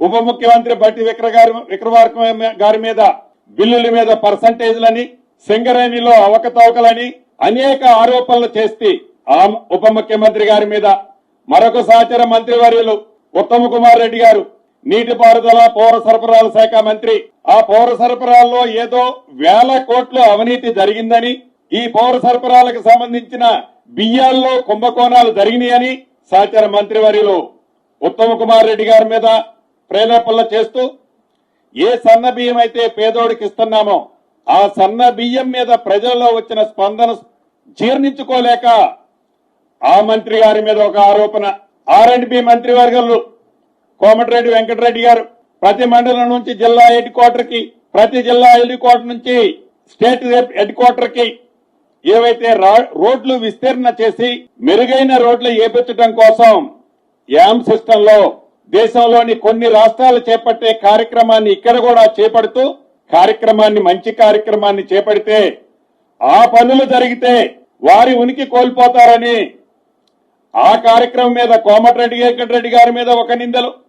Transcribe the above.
ఉప ముఖ్యమంత్రి బట్టి విక్రమార్క గారి మీద బిల్లుల మీద పర్సంటేజ్లని, సింగరేణిలో అవకతవకలని అనేక ఆరోపణలు చేస్తే ఆ ఉప ముఖ్యమంత్రి గారి మీద మరొక సహచర మంత్రివర్యులు ఉత్తమ్ కుమార్ రెడ్డి గారు నీటిపారుదల పౌర సరఫరాల శాఖ మంత్రి, ఆ పౌర సరఫరాల్లో ఏదో వేల కోట్ల అవినీతి జరిగిందని, ఈ పౌర సరఫరాలకు సంబంధించిన బియ్యాల్లో కుంభకోణాలు జరిగినాయని సహచర మంత్రివర్యులు ఉత్తమ్ కుమార్ రెడ్డి గారి మీద ప్రేరేపణలు చేస్తూ ఏ సన్న బియ్యం అయితే పేదోడికి ఇస్తున్నామో ఆ సన్న బియ్యం మీద ప్రజల్లో వచ్చిన స్పందన జీర్ణించుకోలేక ఆ మంత్రి గారి మీద ఒక ఆరోపణ. R&B మంత్రివర్గంలో కోమటిరెడ్డి వెంకటరెడ్డి గారు ప్రతి మండలం నుంచి జిల్లా హెడ్ క్వార్టర్ కి, ప్రతి జిల్లా హెడ్ క్వార్టర్ నుంచి స్టేట్ హెడ్ క్వార్టర్ కి ఏవైతే రోడ్లు విస్తీర్ణ చేసి మెరుగైన రోడ్లు ఏపించడం కోసం యామ్ సిస్టమ్ లో దేశంలోని కొన్ని రాష్ట్రాలు చేపట్టే కార్యక్రమాన్ని ఇక్కడ కూడా చేపడుతూ మంచి కార్యక్రమాన్ని చేపడితే ఆ పనులు జరిగితే వారి ఉనికి కోల్పోతారని ఆ కార్యక్రమం మీద కోమటిరెడ్డి వెంకటరెడ్డి గారి మీద ఒక నిందలు,